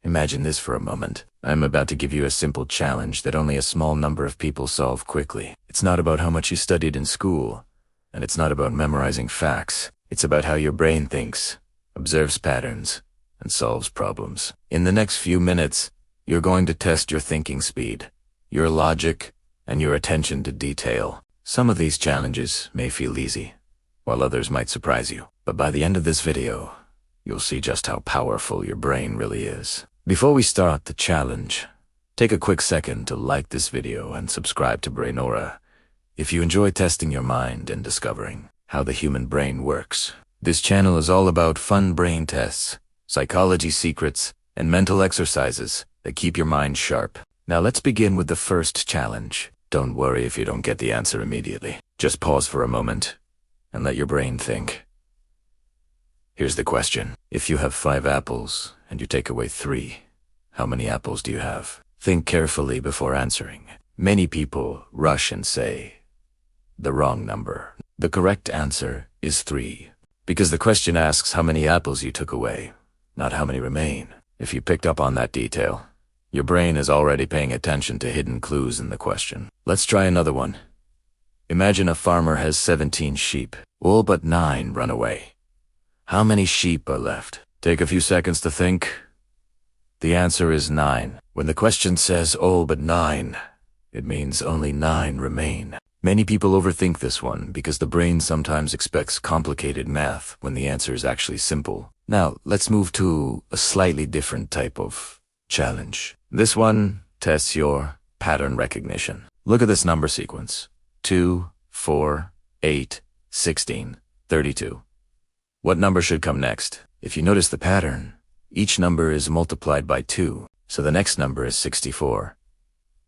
Imagine this for a moment. I'm about to give you a simple challenge that only a small number of people solve quickly. It's not about how much you studied in school, and it's not about memorizing facts. It's about how your brain thinks, observes patterns, and solves problems. In the next few minutes, you're going to test your thinking speed, your logic, and your attention to detail. Some of these challenges may feel easy, while others might surprise you. But by the end of this video, you'll see just how powerful your brain really is. Before we start the challenge, take a quick second to like this video and subscribe to Brainora if you enjoy testing your mind and discovering how the human brain works. This channel is all about fun brain tests, psychology secrets, and mental exercises that keep your mind sharp. Now let's begin with the first challenge. Don't worry if you don't get the answer immediately. Just pause for a moment and let your brain think. Here's the question. If you have 5 apples and you take away 3, how many apples do you have? Think carefully before answering. Many people rush and say the wrong number. The correct answer is 3, because the question asks how many apples you took away, not how many remain. If you picked up on that detail, your brain is already paying attention to hidden clues in the question. Let's try another one. Imagine a farmer has 17 sheep. All but 9 run away. How many sheep are left? Take a few seconds to think. The answer is 9. When the question says all but 9, it means only 9 remain. Many people overthink this one because the brain sometimes expects complicated math when the answer is actually simple. Now, let's move to a slightly different type of challenge. This one tests your pattern recognition. Look at this number sequence. 2, 4, 8, 16, 32. What number should come next? If you notice the pattern, each number is multiplied by 2, so the next number is 64.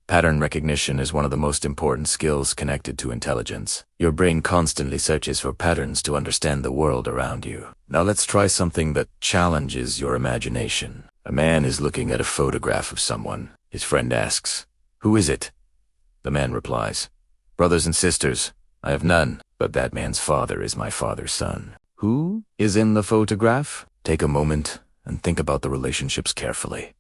Pattern recognition is one of the most important skills connected to intelligence. Your brain constantly searches for patterns to understand the world around you. Now let's try something that challenges your imagination. A man is looking at a photograph of someone. His friend asks, "Who is it?" The man replies, "Brothers and sisters, I have none, but that man's father is my father's son." Who is in the photograph? Take a moment and think about the relationships carefully.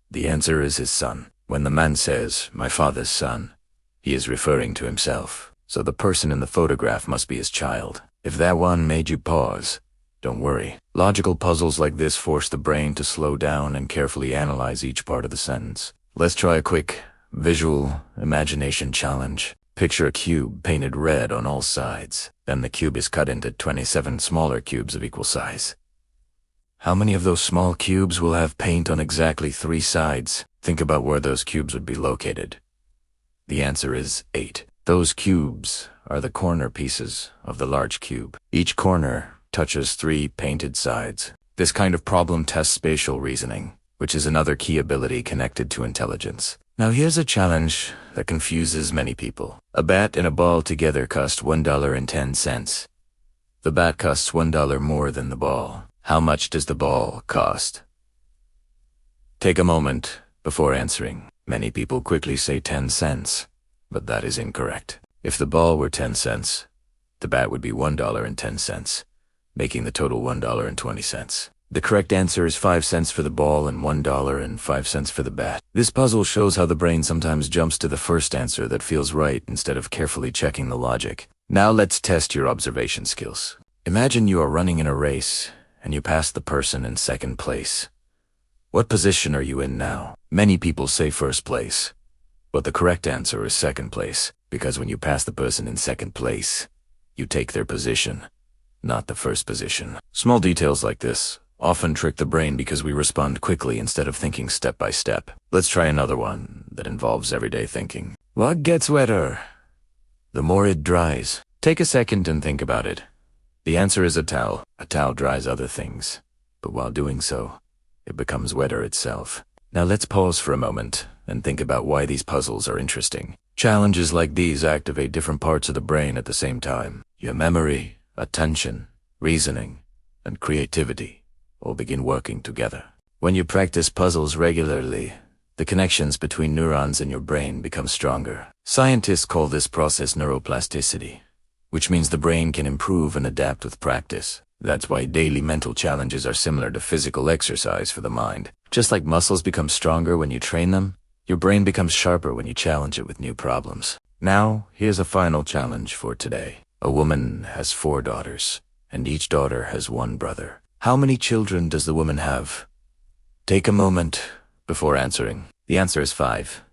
The answer is his son. When the man says, "my father's son," he is referring to himself. So the person in the photograph must be his child. If that one made you pause, don't worry. Logical puzzles like this force the brain to slow down and carefully analyze each part of the sentence. Let's try a quick visual imagination challenge. Picture a cube painted red on all sides. Then the cube is cut into 27 smaller cubes of equal size. How many of those small cubes will have paint on exactly 3 sides? Think about where those cubes would be located. The answer is 8. Those cubes are the corner pieces of the large cube. Each corner touches 3 painted sides. This kind of problem tests spatial reasoning, which is another key ability connected to intelligence. Now here's a challenge that confuses many people. A bat and a ball together cost $1.10. The bat costs $1 more than the ball. How much does the ball cost? Take a moment before answering. Many people quickly say 10 cents, but that is incorrect. If the ball were 10 cents, the bat would be $1.10, making the total $1.20. The correct answer is 5 cents for the ball and $1.05 for the bat. This puzzle shows how the brain sometimes jumps to the first answer that feels right instead of carefully checking the logic. Now let's test your observation skills. Imagine you are running in a race and you pass the person in second place. What position are you in now? Many people say first place, but the correct answer is second place, because when you pass the person in second place, you take their position, not the first position. Small details like this often trick the brain because we respond quickly instead of thinking step by step. Let's try another one that involves everyday thinking. What gets wetter the more it dries? Take a second and think about it. The answer is a towel. A towel dries other things, but while doing so, it becomes wetter itself. Now let's pause for a moment and think about why these puzzles are interesting. Challenges like these activate different parts of the brain at the same time. Your memory, attention, reasoning, and creativity all begin working together. When you practice puzzles regularly, the connections between neurons in your brain become stronger. Scientists call this process neuroplasticity, which means the brain can improve and adapt with practice. That's why daily mental challenges are similar to physical exercise for the mind. Just like muscles become stronger when you train them, your brain becomes sharper when you challenge it with new problems. Now, here's a final challenge for today. A woman has 4 daughters, and each daughter has 1 brother. How many children does the woman have? Take a moment before answering. The answer is 5.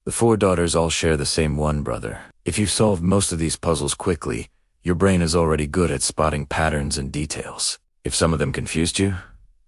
The 4 daughters all share the same 1 brother. If you solve most of these puzzles quickly, your brain is already good at spotting patterns and details. If some of them confused you,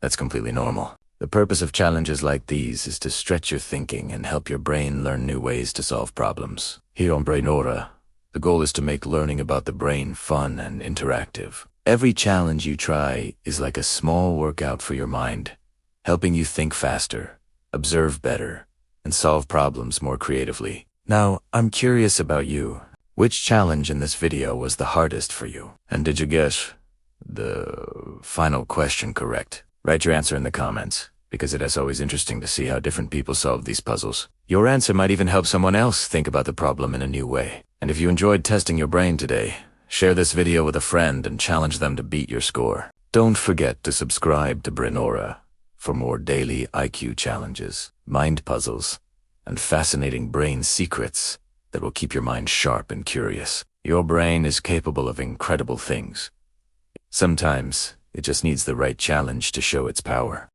that's completely normal. The purpose of challenges like these is to stretch your thinking and help your brain learn new ways to solve problems. Here on Brainora, the goal is to make learning about the brain fun and interactive. Every challenge you try is like a small workout for your mind, helping you think faster, observe better, and solve problems more creatively. Now, I'm curious about you. Which challenge in this video was the hardest for you? And did you get the final question correct? Write your answer in the comments, because it is always interesting to see how different people solve these puzzles. Your answer might even help someone else think about the problem in a new way. And if you enjoyed testing your brain today, share this video with a friend and challenge them to beat your score. Don't forget to subscribe to Brainora for more daily IQ challenges, mind puzzles, and fascinating brain secrets that will keep your mind sharp and curious. Your brain is capable of incredible things. Sometimes, it just needs the right challenge to show its power.